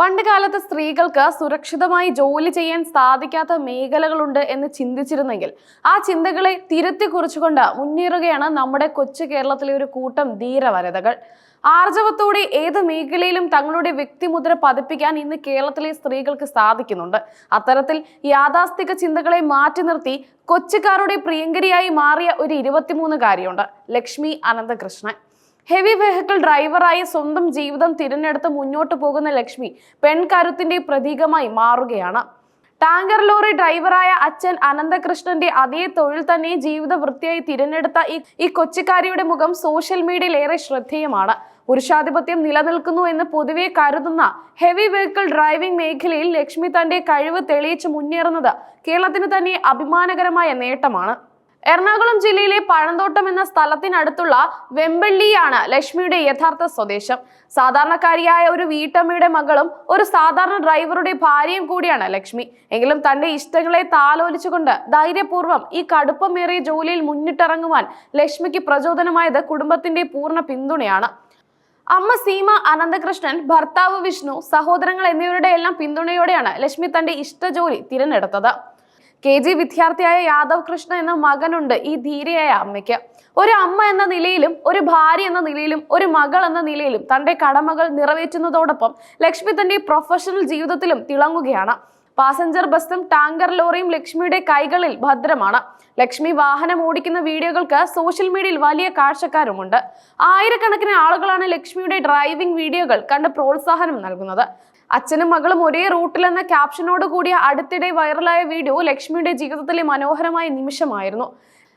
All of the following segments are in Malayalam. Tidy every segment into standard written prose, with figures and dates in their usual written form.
പണ്ടുകാലത്ത് സ്ത്രീകൾക്ക് സുരക്ഷിതമായി ജോലി ചെയ്യാൻ സാധിക്കാത്ത മേഖലകളുണ്ട് എന്ന് ചിന്തിച്ചിരുന്നെങ്കിൽ ആ ചിന്തകളെ തിരുത്തി കുറിച്ചുകൊണ്ട് മുന്നേറുകയാണ് നമ്മുടെ കൊച്ചു കേരളത്തിലെ ഒരു കൂട്ടം ധീരവനിതകൾ. ആർജവത്തോടെ ഏത് മേഖലയിലും തങ്ങളുടെ വ്യക്തിമുദ്ര പതിപ്പിക്കാൻ ഇന്ന് കേരളത്തിലെ സ്ത്രീകൾക്ക് സാധിക്കുന്നുണ്ട്. അത്തരത്തിൽ യാഥാസ്ഥിക ചിന്തകളെ മാറ്റി നിർത്തി കൊച്ചുകാരുടെ പ്രിയങ്കരിയായി മാറിയ ഒരു 23-കാരിയുണ്ട്, ലക്ഷ്മി അനന്തകൃഷ്ണൻ. ഹെവി വെഹിക്കിൾ ഡ്രൈവറായി സ്വന്തം ജീവിതം തിരഞ്ഞെടുത്ത് മുന്നോട്ട് പോകുന്ന ലക്ഷ്മി പെൺകരുത്തിന്റെ പ്രതീകമായി മാറുകയാണ്. ടാങ്കർ ലോറി ഡ്രൈവറായ അച്ഛൻ അനന്തകൃഷ്ണന്റെ അതേ തൊഴിൽ തന്നെ ജീവിത വൃത്തിയായി തിരഞ്ഞെടുത്ത ഈ കൊച്ചിക്കാരിയുടെ മുഖം സോഷ്യൽ മീഡിയയിൽ ഏറെ ശ്രദ്ധേയമാണ്. പുരുഷാധിപത്യം നിലനിൽക്കുന്നു എന്ന് പൊതുവെ കരുതുന്ന ഹെവി വെഹിക്കിൾ ഡ്രൈവിംഗ് മേഖലയിൽ ലക്ഷ്മി തന്റെ കഴിവ് തെളിയിച്ച് മുന്നേറുന്നത് കേരളത്തിന് തന്നെ അഭിമാനകരമായ നേട്ടമാണ്. എറണാകുളം ജില്ലയിലെ പഴന്തോട്ടം എന്ന സ്ഥലത്തിനടുത്തുള്ള വെമ്പള്ളിയാണ് ലക്ഷ്മിയുടെ യഥാർത്ഥ സ്വദേശം. സാധാരണക്കാരിയായ ഒരു വീട്ടമ്മയുടെ മകളും ഒരു സാധാരണ ഡ്രൈവറുടെ ഭാര്യയും കൂടിയാണ് ലക്ഷ്മി. എങ്കിലും തന്റെ ഇഷ്ടങ്ങളെ താലോലിച്ചുകൊണ്ട് ധൈര്യപൂർവ്വം ഈ കടുപ്പമേറിയ ജോലിയിൽ മുന്നിട്ടിറങ്ങുവാൻ ലക്ഷ്മിക്ക് പ്രചോദനമായത് കുടുംബത്തിന്റെ പൂർണ്ണ പിന്തുണയാണ്. അമ്മ സീമ അനന്തകൃഷ്ണൻ, ഭർത്താവ് വിഷ്ണു, സഹോദരങ്ങൾ എന്നിവരുടെ എല്ലാം പിന്തുണയോടെയാണ് ലക്ഷ്മി തന്റെ ഇഷ്ടജോലി തിരഞ്ഞെടുത്തത്. KG വിദ്യാർത്ഥിയായ യാദവ് കൃഷ്ണ എന്ന മകനുണ്ട് ഈ ധീരയായ അമ്മയ്ക്ക്. ഒരു അമ്മ എന്ന നിലയിലും ഒരു ഭാര്യ എന്ന നിലയിലും ഒരു മകൾ എന്ന നിലയിലും തന്റെ കടമകൾ നിറവേറ്റുന്നതോടൊപ്പം ലക്ഷ്മി തന്റെ പ്രൊഫഷണൽ ജീവിതത്തിലും തിളങ്ങുകയാണ്. പാസഞ്ചർ ബസ്സും ടാങ്കർ ലോറിയും ലക്ഷ്മിയുടെ കൈകളിൽ ഭദ്രമാണ്. ലക്ഷ്മി വാഹനം ഓടിക്കുന്ന വീഡിയോകൾക്ക് സോഷ്യൽ മീഡിയയിൽ വലിയ കാഴ്ചക്കാരുമുണ്ട്. ആയിരക്കണക്കിന് ആളുകളാണ് ലക്ഷ്മിയുടെ ഡ്രൈവിംഗ് വീഡിയോകൾ കണ്ട് പ്രോത്സാഹനം നൽകുന്നത്. അച്ഛനും മകളും ഒരേ റൂട്ടിൽ എന്ന ക്യാപ്ഷനോട് കൂടിയ അടുത്തിടെ വൈറലായ വീഡിയോ ലക്ഷ്മിയുടെ ജീവിതത്തിലെ മനോഹരമായ നിമിഷമായിരുന്നു.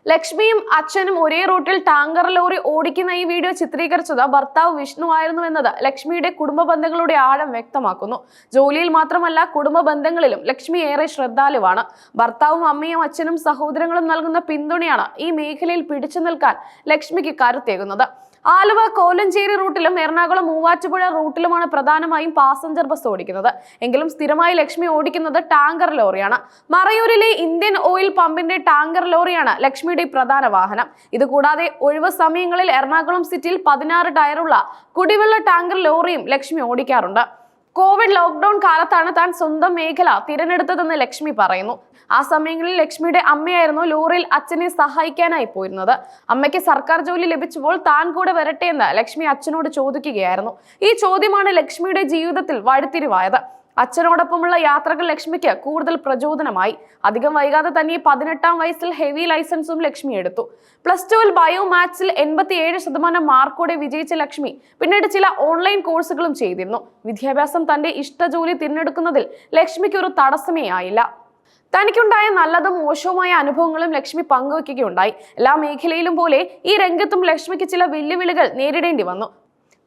ലക്ഷ്മിയും അച്ഛനും ഒരേ റൂട്ടിൽ ടാങ്കർ ലോറി ഓടിക്കുന്ന ഈ വീഡിയോ ചിത്രീകരിച്ചത് ഭർത്താവ് വിഷ്ണു ആയിരുന്നു എന്നത് ലക്ഷ്മിയുടെ കുടുംബ ബന്ധങ്ങളുടെ ആഴം വ്യക്തമാക്കുന്നു. ജോലിയിൽ മാത്രമല്ല കുടുംബ ബന്ധങ്ങളിലും ലക്ഷ്മി ഏറെ ശ്രദ്ധാലുവാണ്. ഭർത്താവും അമ്മയും അച്ഛനും സഹോദരങ്ങളും നൽകുന്ന പിന്തുണയാണ് ഈ മേഖലയിൽ പിടിച്ചു നിൽക്കാൻ ലക്ഷ്മിക്ക് കരുത്തേകുന്നത്. ആലുവ കോലഞ്ചേരി റൂട്ടിലും എറണാകുളം മൂവാറ്റുപുഴ റൂട്ടിലുമാണ് പ്രധാനമായും പാസഞ്ചർ ബസ് ഓടിക്കുന്നത്. എങ്കിലും സ്ഥിരമായി ലക്ഷ്മി ഓടിക്കുന്നത് ടാങ്കർ ലോറിയാണ്. മറയൂരിലെ ഇന്ത്യൻ ഓയിൽ പമ്പിന്റെ ടാങ്കർ ലോറിയാണ് ലക്ഷ്മിയുടെ പ്രധാന വാഹനം. ഇതുകൂടാതെ ഒഴിവ് സമയങ്ങളിൽ എറണാകുളം സിറ്റിയിൽ 16 ടയറുള്ള കുടിവെള്ള ടാങ്കർ ലോറിയും ലക്ഷ്മി ഓടിക്കാറുണ്ട്. കോവിഡ് ലോക്ക്ഡൌൺ കാലത്താണ് താൻ സ്വന്തം മേഖല തിരഞ്ഞെടുത്തതെന്ന് ലക്ഷ്മി പറയുന്നു. ആ സമയങ്ങളിൽ ലക്ഷ്മിയുടെ അമ്മയായിരുന്നു ലോറിയിൽ അച്ഛനെ സഹായിക്കാനായി പോയിരുന്നത്. അമ്മയ്ക്ക് സർക്കാർ ജോലി ലഭിച്ചപ്പോൾ താൻ കൂടെ വരട്ടെ എന്ന് ലക്ഷ്മി അച്ഛനോട് ചോദിക്കുകയായിരുന്നു. ഈ ചോദ്യമാണ് ലക്ഷ്മിയുടെ ജീവിതത്തിൽ വഴിത്തിരിവായത്. അച്ഛനോടൊപ്പമുള്ള യാത്രകൾ ലക്ഷ്മിക്ക് കൂടുതൽ പ്രചോദനമായി. അധികം വൈകാതെ തന്നെ 18-ാം വയസ്സിൽ ഹെവി ലൈസൻസും ലക്ഷ്മി എടുത്തു. +2-ൽ ബയോ മാത്സിൽ 87% മാർക്കോടെ വിജയിച്ച ലക്ഷ്മി പിന്നീട് ചില ഓൺലൈൻ കോഴ്സുകളും ചെയ്തിരുന്നു. വിദ്യാഭ്യാസം തന്റെ ഇഷ്ടജോലി തിരഞ്ഞെടുക്കുന്നതിൽ ലക്ഷ്മിക്ക് ഒരു തടസ്സമേ ആയില്ല. തനിക്കുണ്ടായ നല്ലതും മോശവുമായ അനുഭവങ്ങളും ലക്ഷ്മി പങ്കുവയ്ക്കുകയുണ്ടായി. എല്ലാ മേഖലയിലും പോലെ ഈ രംഗത്തും ലക്ഷ്മിക്ക് ചില വെല്ലുവിളികൾ നേരിടേണ്ടി വന്നു.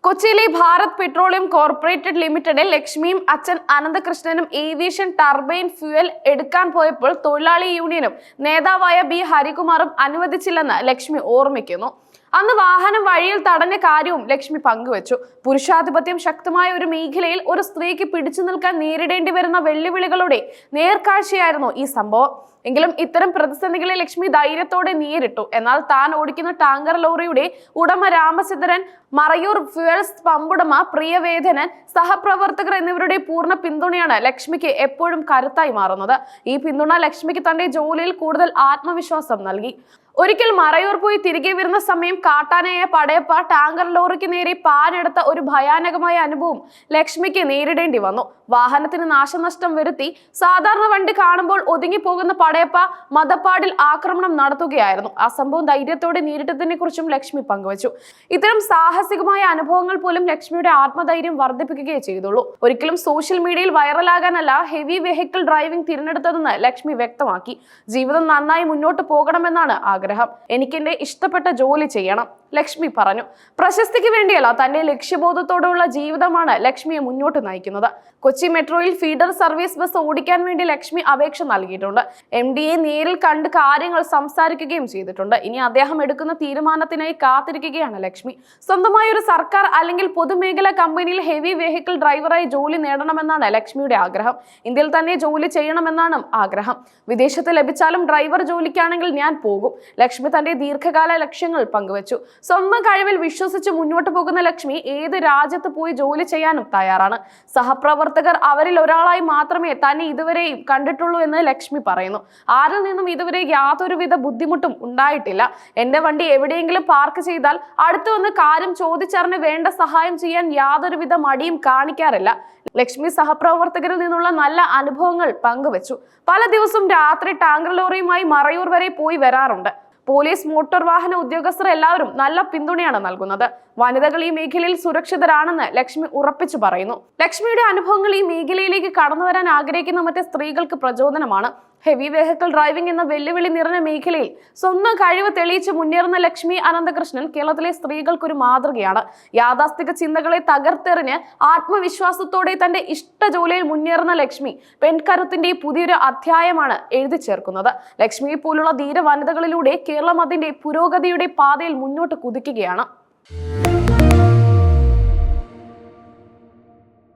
കൊച്ചിയിലെ ഭാരത് പെട്രോളിയം കോർപ്പറേറ്റഡ് ലിമിറ്റഡിൽ ലക്ഷ്മിയും അച്ഛൻ അനന്തകൃഷ്ണനും ഏവിയേഷൻ ടർബൈൻ ഫ്യൂവൽ എടുക്കാൻ പോയപ്പോൾ തൊഴിലാളി യൂണിയനും നേതാവായ B ഹരികുമാറും അനുവദിച്ചില്ലെന്ന് ലക്ഷ്മി ഓർമ്മിക്കുന്നു. അന്ന് വാഹനം വഴിയിൽ തടഞ്ഞ കാര്യവും ലക്ഷ്മി പങ്കുവച്ചു. പുരുഷാധിപത്യം ശക്തമായ ഒരു മേഖലയിൽ ഒരു സ്ത്രീക്ക് പിടിച്ചു നിൽക്കാൻ നേരിടേണ്ടി വരുന്ന വെല്ലുവിളികളുടെ നേർക്കാഴ്ചയായിരുന്നു ഈ സംഭവം. എങ്കിലും ഇത്തരം പ്രതിസന്ധികളെ ലക്ഷ്മി ധൈര്യത്തോടെ നേരിട്ടു. എന്നാൽ താൻ ഓടിക്കുന്ന ടാങ്കർ ലോറിയുടെ ഉടമ രാമചന്ദ്രൻ, മറയൂർ ഫ്യൂവൽസ് പമ്പുടമ പ്രിയവേദനൻ, സഹപ്രവർത്തകർ എന്നിവരുടെ പൂർണ്ണ പിന്തുണയാണ് ലക്ഷ്മിക്ക് എപ്പോഴും കരുത്തായി മാറുന്നത്. ഈ പിന്തുണ ലക്ഷ്മിക്ക് തന്റെ ജോലിയിൽ കൂടുതൽ ആത്മവിശ്വാസം നൽകി. ഒരിക്കൽ മറയൂർ പോയി തിരികെ വരുന്ന സമയം കാട്ടാനായ പടയപ്പ ടാങ്കർ ലോറിക്ക് നേരെ പാഞ്ഞെടുത്ത ഒരു ഭയാനകമായ അനുഭവം ലക്ഷ്മിക്ക് നേരിടേണ്ടി വന്നു. വാഹനത്തിന് നാശനഷ്ടം വരുത്തി സാധാരണ വണ്ടി കാണുമ്പോൾ ഒതുങ്ങിപ്പോകുന്ന പടയപ്പ മദപ്പാടിൽ ആക്രമണം നടത്തുകയായിരുന്നു. ആ സംഭവം ധൈര്യത്തോടെ നേരിട്ടതിനെ കുറിച്ചും ലക്ഷ്മി പങ്കുവച്ചു. ഇത്തരം സാഹസികമായ അനുഭവങ്ങൾ പോലും ലക്ഷ്മിയുടെ ആത്മധൈര്യം വർദ്ധിപ്പിക്കുകയേ ചെയ്തുള്ളൂ. ഒരിക്കലും സോഷ്യൽ മീഡിയയിൽ വൈറലാകാനല്ല ഹെവി വെഹിക്കിൾ ഡ്രൈവിംഗ് തിരഞ്ഞെടുത്തതെന്ന് ലക്ഷ്മി വ്യക്തമാക്കി. ജീവിതം നന്നായി മുന്നോട്ട് പോകണമെന്നാണ് ആഗ്രഹം. എനിക്കെന്റെ ഇഷ്ടപ്പെട്ട ജോലി ചെയ്യണം, ലക്ഷ്മി പറഞ്ഞു. പ്രശസ്തിക്ക് വേണ്ടിയല്ല, തന്റെ ലക്ഷ്യബോധത്തോടുള്ള ജീവിതമാണ് ലക്ഷ്മിയെ മുന്നോട്ട് നയിക്കുന്നത്. കൊച്ചി മെട്രോയിൽ ഫീഡർ സർവീസ് ബസ് ഓടിക്കാൻ വേണ്ടി ലക്ഷ്മി അപേക്ഷ നൽകിയിട്ടുണ്ട്. MDയെ നേരിൽ കണ്ട് കാര്യങ്ങൾ സംസാരിക്കുകയും ചെയ്തിട്ടുണ്ട്. ഇനി അദ്ദേഹം എടുക്കുന്ന തീരുമാനത്തിനായി കാത്തിരിക്കുകയാണ് ലക്ഷ്മി. സ്വന്തമായ ഒരു സർക്കാർ അല്ലെങ്കിൽ പൊതുമേഖലാ കമ്പനിയിൽ ഹെവി വെഹിക്കിൾ ഡ്രൈവറായി ജോലി നേടണമെന്നാണ് ലക്ഷ്മിയുടെ ആഗ്രഹം. ഇന്ത്യയിൽ തന്നെ ജോലി ചെയ്യണമെന്നാണ് ആഗ്രഹം. വിദേശത്ത് ലഭിച്ചാലും ഡ്രൈവർ ജോലിക്കാണെങ്കിൽ ഞാൻ പോകും. ലക്ഷ്മി തന്റെ ദീർഘകാല ലക്ഷ്യങ്ങൾ പങ്കുവച്ചു. സ്വന്തം കഴിവിൽ വിശ്വസിച്ച് മുന്നോട്ട് പോകുന്ന ലക്ഷ്മി ഏത് രാജ്യത്ത് പോയി ജോലി ചെയ്യാനും തയ്യാറാണ്. സഹപ്രവർത്തകർ അവരിൽ ഒരാളായി മാത്രമേ തന്നെ ഇതുവരെയും കണ്ടിട്ടുള്ളൂ എന്ന് ലക്ഷ്മി പറയുന്നു. ആരിൽ നിന്നും ഇതുവരെ യാതൊരുവിധ ബുദ്ധിമുട്ടും ഉണ്ടായിട്ടില്ല. എന്റെ വണ്ടി എവിടെയെങ്കിലും പാർക്ക് ചെയ്താൽ അടുത്തു വന്ന് കാര്യം ചോദിച്ചറിഞ്ഞ് വേണ്ട സഹായം ചെയ്യാൻ യാതൊരുവിധ മടിയും കാണിക്കാറില്ല. ലക്ഷ്മി സഹപ്രവർത്തകരിൽ നിന്നുള്ള നല്ല അനുഭവങ്ങൾ പങ്കുവച്ചു. പല ദിവസവും രാത്രി ടാങ്കർ ലോറിയുമായി മറയൂർ വരെ പോയി വരാറുണ്ട്. പോലീസ്, മോട്ടോർ വാഹന ഉദ്യോഗസ്ഥർ എല്ലാവരും നല്ല പിന്തുണയാണ് നൽകുന്നത്. വനിതകൾ ഈ മേഖലയിൽ സുരക്ഷിതരാണെന്ന് ലക്ഷ്മി ഉറപ്പിച്ചു പറയുന്നു. ലക്ഷ്മിയുടെ അനുഭവങ്ങൾ ഈ മേഖലയിലേക്ക് കടന്നു വരാൻ ആഗ്രഹിക്കുന്ന മറ്റ് സ്ത്രീകൾക്ക് പ്രചോദനമാണ്. ഹെവി വെഹിക്കിൾ ഡ്രൈവിംഗ് എന്ന വെല്ലുവിളി നിറഞ്ഞ മേഖലയിൽ സ്വന്തം കഴിവ് തെളിയിച്ച് മുന്നേറുന്ന ലക്ഷ്മി അനന്തകൃഷ്ണൻ കേരളത്തിലെ സ്ത്രീകൾക്കൊരു മാതൃകയാണ്. യാഥാസ്ഥിക ചിന്തകളെ തകർത്തെറിഞ്ഞ് ആത്മവിശ്വാസത്തോടെ തന്റെ ഇഷ്ട ജോലിയിൽ മുന്നേറുന്ന ലക്ഷ്മി പെൺകരുത്തിന്റെ പുതിയൊരു അധ്യായമാണ് എഴുതി ചേർക്കുന്നത്. ലക്ഷ്മിയെ പോലുള്ള ധീര വനിതകളിലൂടെ കേരളം അതിന്റെ പുരോഗതിയുടെ പാതയിൽ മുന്നോട്ട് കുതിക്കുകയാണ്.